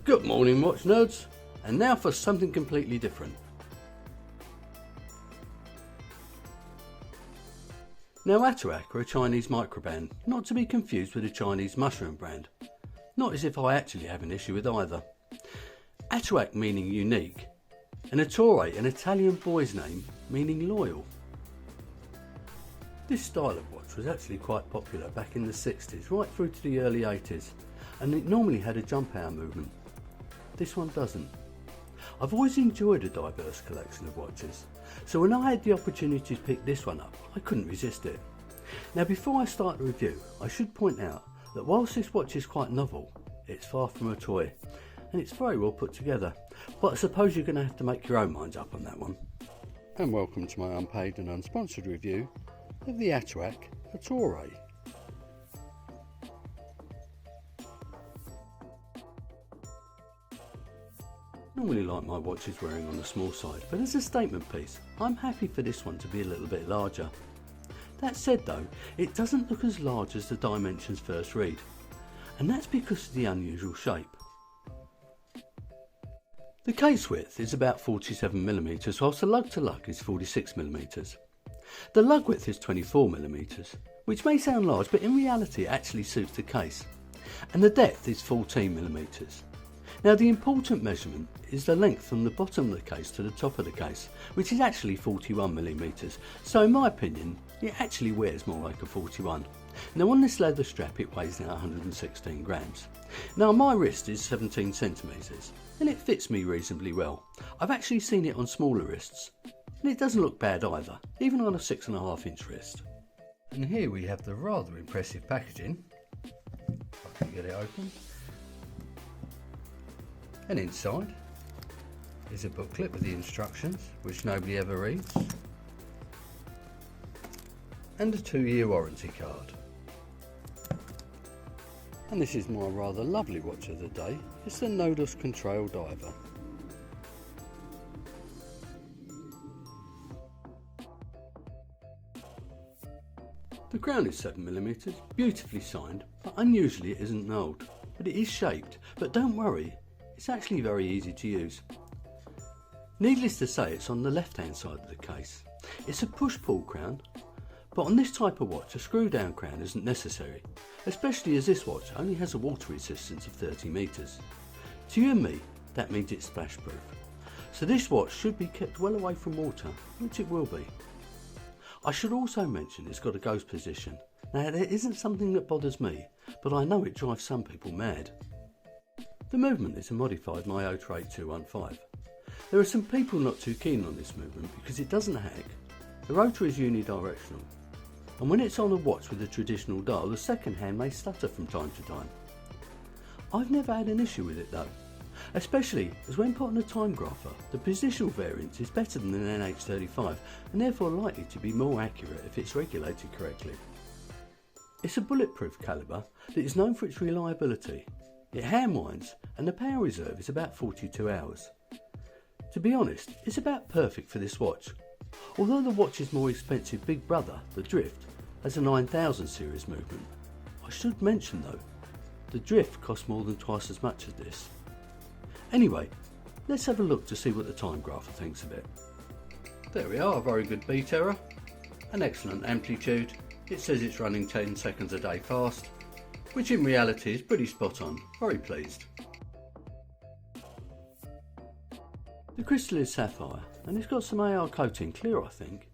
Good morning, watch nerds, and now for something completely different. Now, Atowak are a Chinese microbrand, not to be confused with a Chinese mushroom brand. Not as if I actually have an issue with either. Atowak meaning unique, and Ettore an Italian boy's name meaning loyal. This style of watch was actually quite popular back in the 60s right through to the early 80s, and it normally had a jump hour movement. This one doesn't. I've always enjoyed a diverse collection of watches, so when I had the opportunity to pick this one up, I couldn't resist it. Now, before I start the review, I should point out that whilst this watch is quite novel, it's far from a toy, and it's very well put together, but I suppose you're going to have to make your own minds up on that one. And welcome to my unpaid and unsponsored review of the Atowak Ettore. Normally like my watches wearing on the small side, but as a statement piece, I'm happy for this one to be a little bit larger. That said though, it doesn't look as large as the dimensions first read, and that's because of the unusual shape. The case width is about 47mm, whilst the lug to lug is 46mm. The lug width is 24mm, which may sound large, but in reality it actually suits the case, and the depth is 14mm. Now, the important measurement is the length from the bottom of the case to the top of the case, which is actually 41mm, so in my opinion it actually wears more like a 41. Now, on this leather strap it weighs now 116 grams. Now, my wrist is 17 centimetres and it fits me reasonably well. I've actually seen it on smaller wrists and it doesn't look bad either, even on a 6.5 inch wrist. And here we have the rather impressive packaging. If I can get it open. And inside is a booklet with the instructions, which nobody ever reads, and a 2-year warranty card. And this is my rather lovely watch of the day. It's the Nodus Control Diver. The crown is 7mm, beautifully signed, but unusually it isn't knurled. But it is shaped, but don't worry, it's actually very easy to use. Needless to say, it's on the left hand side of the case. It's a push-pull crown, but on this type of watch a screw down crown isn't necessary, especially as this watch only has a water resistance of 30 metres. To you and me, that means it's splash proof. So this watch should be kept well away from water, which it will be. I should also mention it's got a ghost position. Now, it isn't something that bothers me, but I know it drives some people mad. The movement is a modified Myoto 8215. There are some people not too keen on this movement because it doesn't hag. The rotor is unidirectional, and when it's on a watch with a traditional dial, the second hand may stutter from time to time. I've never had an issue with it though, especially as when put on a time grapher, the positional variance is better than an NH35 and therefore likely to be more accurate if it's regulated correctly. It's a bulletproof calibre that is known for its reliability. It hand winds and the power reserve is about 42 hours. To be honest, it's about perfect for this watch. Although the watch's more expensive big brother, the Drift, has a 9000 series movement. I should mention though, the Drift costs more than twice as much as this. Anyway, let's have a look to see what the time grapher thinks of it. There we are, a very good beat error, an excellent amplitude. It says it's running 10 seconds a day fast, which in reality is pretty spot on. Very pleased. The crystal is sapphire and it's got some AR coating, clear I think.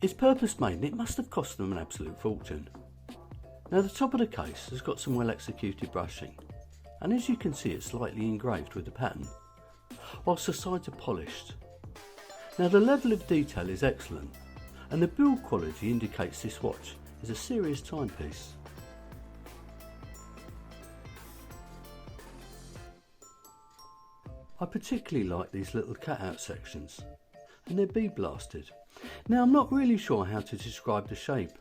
It's purpose made and it must have cost them an absolute fortune. Now, the top of the case has got some well executed brushing, and as you can see it's slightly engraved with the pattern, whilst the sides are polished. Now, the level of detail is excellent and the build quality indicates this watch is a serious timepiece. I particularly like these little cutout sections, and they're bead blasted. Now, I'm not really sure how to describe the shape,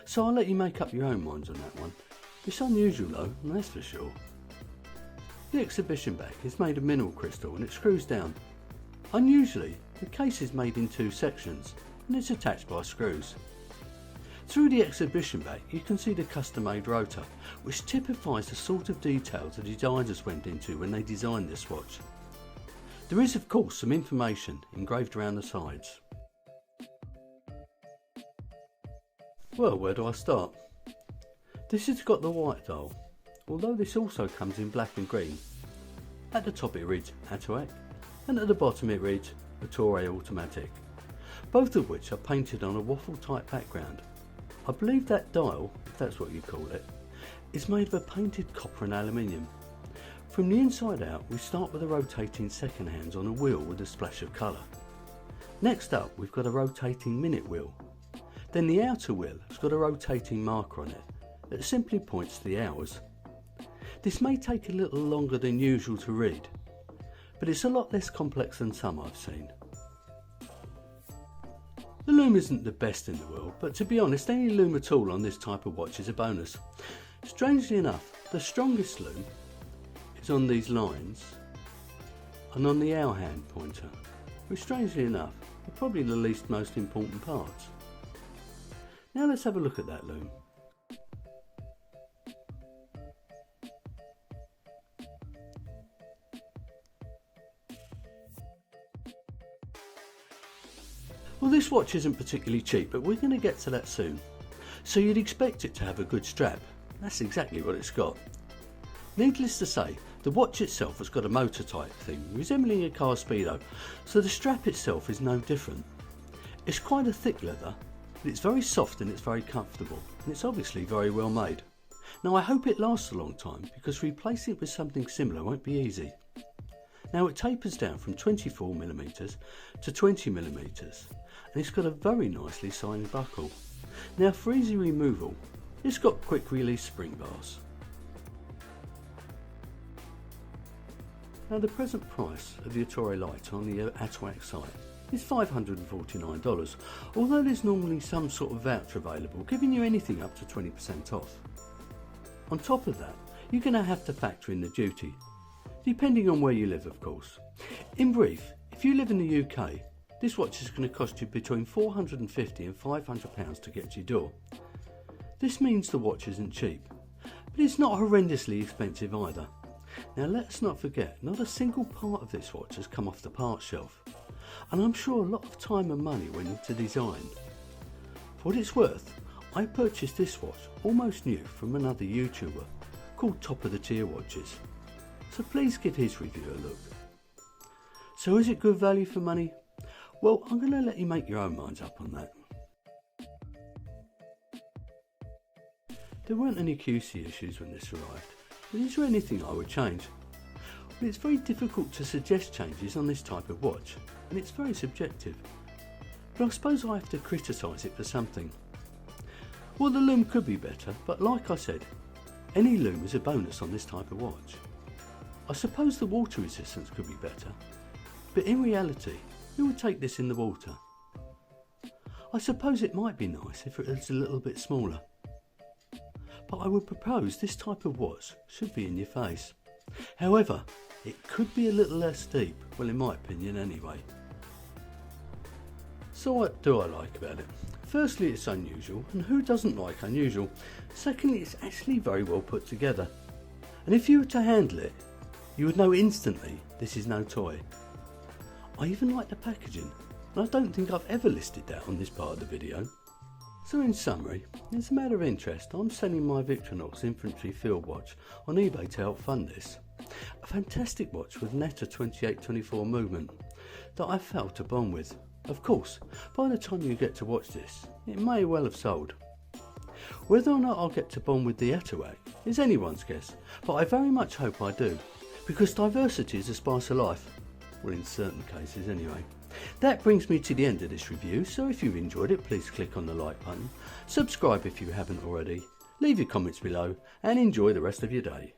so I'll let you make up your own minds on that one. It's unusual though, and that's for sure. The exhibition back is made of mineral crystal and it screws down. Unusually, the case is made in 2 sections and it's attached by screws. Through the exhibition bag you can see the custom made rotor, which typifies the sort of details the designers went into when they designed this watch. There is of course some information engraved around the sides. Well, where do I start? This has got the white dial, although this also comes in black and green. At the top it reads Atowak, and at the bottom it reads Ettore Automatic, both of which are painted on a waffle type background. I believe that dial, if that's what you call it, is made of a painted copper and aluminium. From the inside out we start with the rotating second hands on a wheel with a splash of colour. Next up we've got a rotating minute wheel. Then the outer wheel has got a rotating marker on it that simply points to the hours. This may take a little longer than usual to read, but it's a lot less complex than some I've seen. The loom isn't the best in the world, but to be honest any loom at all on this type of watch is a bonus. Strangely enough, the strongest loom is on these lines and on the hour hand pointer, which strangely enough are probably the least most important parts. Now let's have a look at that loom. Well, this watch isn't particularly cheap, but we're going to get to that soon. So you'd expect it to have a good strap. That's exactly what it's got. Needless to say, the watch itself has got a motor type thing, resembling a car speedo, so the strap itself is no different. It's quite a thick leather, but it's very soft and it's very comfortable, and it's obviously very well made. Now I hope it lasts a long time, because replacing it with something similar won't be easy. Now it tapers down from 24mm to 20mm, and it's got a very nicely signed buckle. Now for easy removal, it's got quick release spring bars. Now the present price of the Ettore Lite on the Atowak site is $549, although there's normally some sort of voucher available giving you anything up to 20% off. On top of that, you're going to have to factor in the duty, depending on where you live of course. In brief, if you live in the UK, this watch is going to cost you between £450 and £500 to get to your door. This means the watch isn't cheap, but it's not horrendously expensive either. Now let's not forget, not a single part of this watch has come off the parts shelf, and I'm sure a lot of time and money went into design. For what it's worth, I purchased this watch almost new from another YouTuber called Top of the Tier Watches, so please give his review a look. So is it good value for money? Well, I'm going to let you make your own minds up on that. There weren't any QC issues when this arrived, but is there anything I would change? Well, it's very difficult to suggest changes on this type of watch, and it's very subjective. But I suppose I have to criticise it for something. Well, the loom could be better, but like I said, any loom is a bonus on this type of watch. I suppose the water resistance could be better, but in reality, who would take this in the water? I suppose it might be nice if it was a little bit smaller, but I would propose this type of watch should be in your face. However, it could be a little less deep, well in my opinion anyway. So what do I like about it? Firstly, it's unusual, and who doesn't like unusual? Secondly, it's actually very well put together, and if you were to handle it, you would know instantly this is no toy. I even like the packaging, and I don't think I've ever listed that on this part of the video. So in summary, as a matter of interest, I'm selling my Victorinox Infantry Field Watch on eBay to help fund this. A fantastic watch with netta 28-24 movement that I failed to bond with. Of course, by the time you get to watch this, it may well have sold. Whether or not I'll get to bond with the Atowak is anyone's guess, but I very much hope I do, because diversity is the spice of life. Well, in certain cases anyway. That brings me to the end of this review, so if you've enjoyed it, please click on the like button, subscribe if you haven't already, leave your comments below, and enjoy the rest of your day.